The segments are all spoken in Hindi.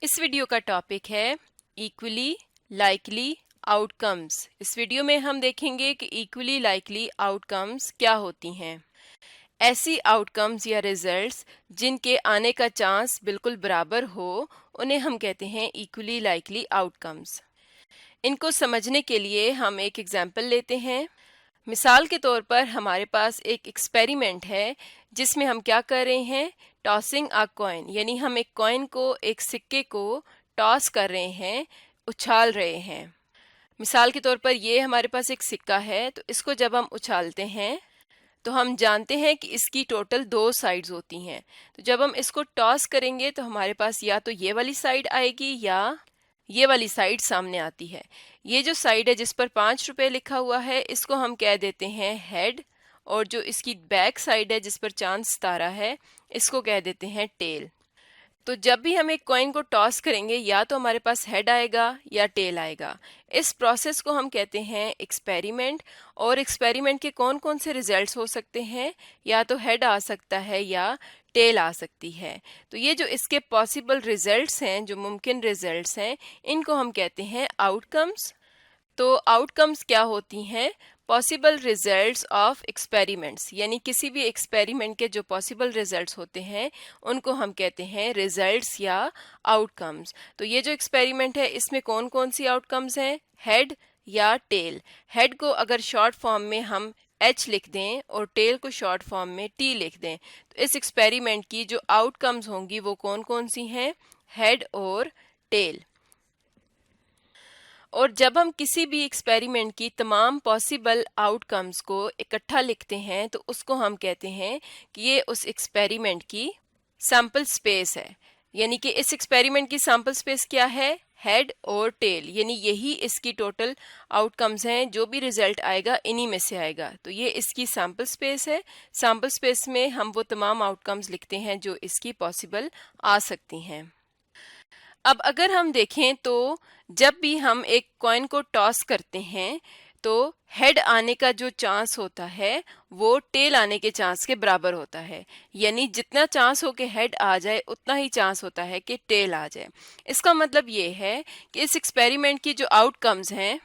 इस वीडियो का टॉपिक है इक्वली लाइकली आउटकम्स। इस वीडियो में हम देखेंगे कि इक्वली लाइकली आउटकम्स क्या होती हैं। ऐसी आउटकम्स या रिजल्ट्स जिनके आने का चांस बिल्कुल बराबर हो, उन्हें हम कहते हैं इक्वली लाइकली आउटकम्स। इनको समझने के लिए हम एक एग्जाम्पल लेते हैं। मिसाल के तौर पर हमारे पास एक एक्सपेरिमेंट है जिसमें हम क्या कर रहे हैं, टॉसिंग अ कॉइन, यानी हम एक कॉइन को, एक सिक्के को टॉस कर रहे हैं, उछाल रहे हैं। मिसाल के तौर पर ये हमारे पास एक सिक्का है, तो इसको जब हम उछालते हैं तो हम जानते हैं कि इसकी टोटल 2 साइड्स होती हैं। तो जब हम इसको टॉस करेंगे तो हमारे पास या तो ये वाली साइड आएगी या ये वाली साइड सामने आती है। ये जो साइड है जिस पर 5 रुपए लिखा हुआ है, इसको हम कह देते हैं हेड, और जो इसकी बैक साइड है जिस पर चांद सितारा है, इसको कह देते हैं टेल। तो जब भी हम एक कॉइन को टॉस करेंगे या तो हमारे पास हेड आएगा या टेल आएगा। इस प्रोसेस को हम कहते हैं एक्सपेरिमेंट। और एक्सपेरिमेंट के कौन कौन से रिजल्ट्स हो सकते हैं, या तो हेड आ सकता है या टेल आ सकती है। तो ये जो इसके पॉसिबल रिजल्ट्स हैं, जो मुमकिन रिजल्ट्स हैं, इनको हम कहते हैं आउटकम्स। तो आउटकम्स क्या होती हैं? पॉसिबल रिजल्ट्स ऑफ एक्सपेरिमेंट्स, यानी किसी भी एक्सपेरिमेंट के जो पॉसिबल रिजल्ट्स होते हैं उनको हम कहते हैं रिजल्ट्स या आउटकम्स। तो ये जो एक्सपेरिमेंट है इसमें कौन कौन सी आउटकम्स हैं? हेड या टेल। हेड को अगर शॉर्ट फॉर्म में हम एच लिख दें और टेल को शॉर्ट फॉर्म में टी लिख दें, तो इस एक्सपेरिमेंट की जो आउटकम्स होंगी वो कौन कौन सी हैं? हेड और टेल। और जब हम किसी भी एक्सपेरिमेंट की तमाम पॉसिबल आउटकम्स को इकट्ठा लिखते हैं तो उसको हम कहते हैं कि ये उस एक्सपेरिमेंट की सैंपल स्पेस है। यानी कि इस एक्सपेरिमेंट की सैंपल स्पेस क्या है? हेड और टेल, यानी यही इसकी टोटल आउटकम्स हैं। जो भी रिजल्ट आएगा इन्हीं में से आएगा। तो ये इसकी सैंपल स्पेस है। सैंपल स्पेस में हम वो तमाम आउटकम्स लिखते हैं जो इसकी पॉसिबल आ सकती हैं। अब अगर हम देखें तो जब भी हम एक कॉइन को टॉस करते हैं तो हेड आने का जो चांस होता है वो टेल आने के चांस के बराबर होता है। यानी जितना चांस हो कि हेड आ जाए उतना ही चांस होता है कि टेल आ जाए। इसका मतलब ये है कि इस एक्सपेरिमेंट की जो आउटकम्स हैं,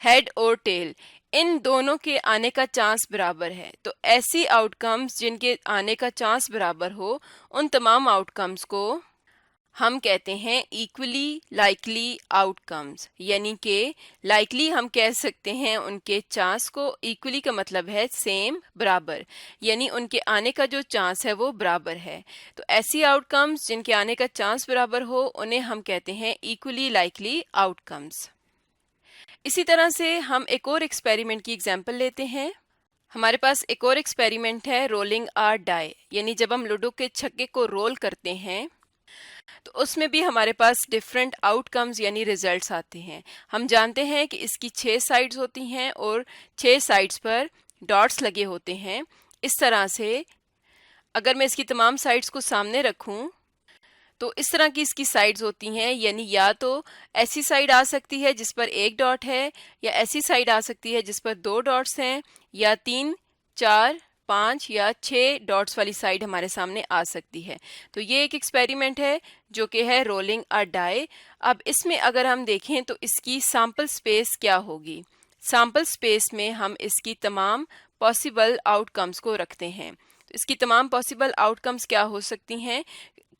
हेड और टेल, इन दोनों के आने का चांस बराबर है। तो ऐसी आउटकम्स जिनके आने का चांस बराबर हो, उन तमाम आउटकम्स को हम कहते हैं इक्वली लाइकली आउटकम्स। यानी कि लाइकली हम कह सकते हैं उनके चांस को, इक्वली का मतलब है सेम, बराबर, यानी उनके आने का जो चांस है वो बराबर है। तो ऐसी आउटकम्स जिनके आने का चांस बराबर हो उन्हें हम कहते हैं इक्वली लाइकली आउटकम्स। इसी तरह से हम एक और एक्सपेरिमेंट की एग्जांपल लेते हैं। हमारे पास एक और एक्सपेरिमेंट है रोलिंग अ डाई, यानी जब हम लूडो के छक्के को रोल करते हैं तो उसमें भी हमारे पास डिफरेंट आउटकम्स यानी रिजल्ट्स आते हैं। हम जानते हैं कि इसकी 6 साइड्स होती हैं और 6 साइड्स पर डॉट्स लगे होते हैं। इस तरह से अगर मैं इसकी तमाम साइड्स को सामने रखूं तो इस तरह की इसकी साइड्स होती हैं। यानी या तो ऐसी साइड आ सकती है जिस पर 1 डॉट है, या ऐसी साइड आ सकती है जिस पर 2 डॉट्स हैं, या 3, 4, 5 या 6 डॉट्स वाली साइड हमारे सामने आ सकती है। तो ये एक एक्सपेरिमेंट है जो कि है रोलिंग अ डाई। अब इसमें अगर हम देखें तो इसकी सैंपल स्पेस क्या होगी? सैंपल स्पेस में हम इसकी तमाम पॉसिबल आउटकम्स को रखते हैं। तो इसकी तमाम पॉसिबल आउटकम्स क्या हो सकती हैं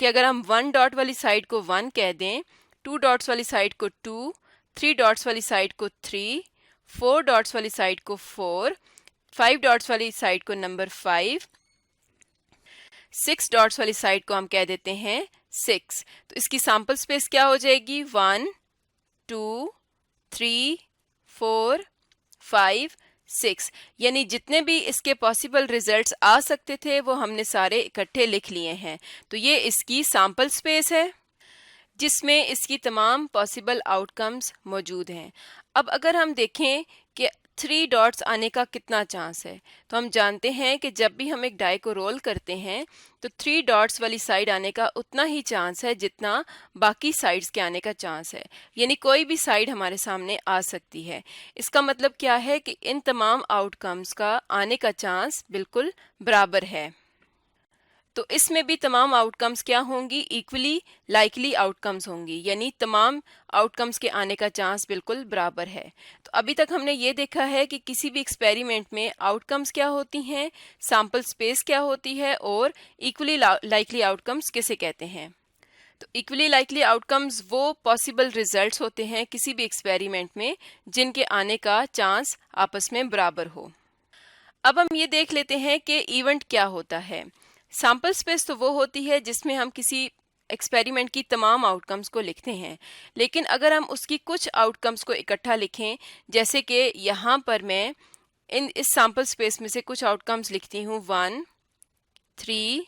कि अगर हम 1 डॉट वाली साइड को 1 कह दें, 2 डॉट्स वाली साइड को 2, 3 डॉट्स वाली साइड को 3, 4 डॉट्स वाली साइड को 4, 5 डॉट्स वाली साइड को नंबर 5, 6 डॉट्स वाली साइड को हम कह देते हैं 6। तो इसकी सैंपल स्पेस क्या हो जाएगी? 1, 2, 3, 4, 5, 6। यानी जितने भी इसके पॉसिबल रिजल्ट्स आ सकते थे वो हमने सारे इकट्ठे लिख लिए हैं। तो ये इसकी सैंपल स्पेस है जिसमें इसकी तमाम पॉसिबल आउटकम्स मौजूद हैं। अब अगर हम देखें कि 3 डॉट्स आने का कितना चांस है, तो हम जानते हैं कि जब भी हम एक डाई को रोल करते हैं तो 3 डॉट्स वाली साइड आने का उतना ही चांस है जितना बाकी साइड्स के आने का चांस है। यानी कोई भी साइड हमारे सामने आ सकती है। इसका मतलब क्या है कि इन तमाम आउटकम्स का आने का चांस बिल्कुल बराबर है। तो इसमें भी तमाम आउटकम्स क्या होंगी, इक्वली लाइकली आउटकम्स होंगी, यानी तमाम आउटकम्स के आने का चांस बिल्कुल बराबर है। तो अभी तक हमने ये देखा है कि किसी भी एक्सपेरिमेंट में आउटकम्स क्या होती हैं, सैंपल स्पेस क्या होती है और इक्वली लाइकली आउटकम्स किसे कहते हैं। तो इक्वली लाइकली आउटकम्स वो पॉसिबल रिजल्ट्स होते हैं किसी भी एक्सपेरिमेंट में जिनके आने का चांस आपस में बराबर हो। अब हम ये देख लेते हैं कि इवेंट क्या होता है। सैंपल स्पेस तो वो होती है जिसमें हम किसी एक्सपेरिमेंट की तमाम आउटकम्स को लिखते हैं, लेकिन अगर हम उसकी कुछ आउटकम्स को इकट्ठा लिखें, जैसे कि यहाँ पर मैं इस सैंपल स्पेस में से कुछ आउटकम्स लिखती हूँ 1, 3,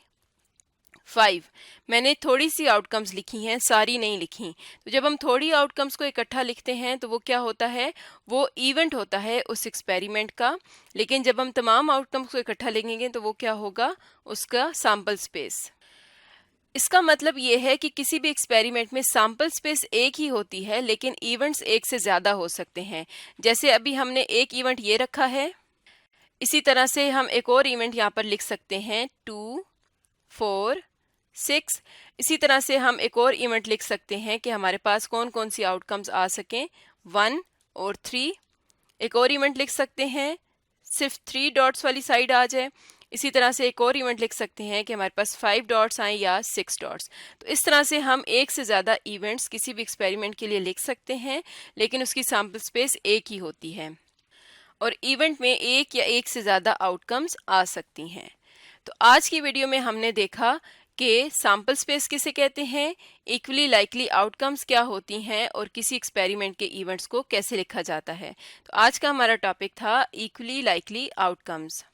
5। मैंने थोड़ी सी आउटकम्स लिखी हैं, सारी नहीं लिखी। तो जब हम थोड़ी आउटकम्स को इकट्ठा लिखते हैं तो वो क्या होता है, वो इवेंट होता है उस एक्सपेरिमेंट का। लेकिन जब हम तमाम आउटकम्स को इकट्ठा लिखेंगे तो वो क्या होगा, उसका सैंपल स्पेस। इसका मतलब ये है कि किसी भी एक्सपेरिमेंट में सैंपल स्पेस एक ही होती है, लेकिन इवेंट्स एक से ज़्यादा हो सकते हैं। जैसे अभी हमने एक इवेंट ये रखा है, इसी तरह से हम एक और इवेंट यहाँ पर लिख सकते हैं 2, 4, 6। इसी तरह से हम एक और इवेंट लिख सकते हैं कि हमारे पास कौन कौन सी आउटकम्स आ सकें, 1 और 3। एक और इवेंट लिख सकते हैं सिर्फ 3 डॉट्स वाली साइड आ जाए। इसी तरह से एक और इवेंट लिख सकते हैं कि हमारे पास 5 डॉट्स आए या 6 डॉट्स। तो इस तरह से हम एक से ज़्यादा इवेंट्स किसी भी एक्सपेरिमेंट के लिए लिख सकते हैं, लेकिन उसकी सैंपल स्पेस एक ही होती है और इवेंट में एक या एक से ज़्यादा आउटकम्स आ सकती हैं। तो आज की वीडियो में हमने देखा कि सैंपल स्पेस किसे कहते हैं, इक्वली लाइकली आउटकम्स क्या होती हैं और किसी एक्सपेरिमेंट के इवेंट्स को कैसे लिखा जाता है। तो आज का हमारा टॉपिक था इक्वली लाइकली आउटकम्स।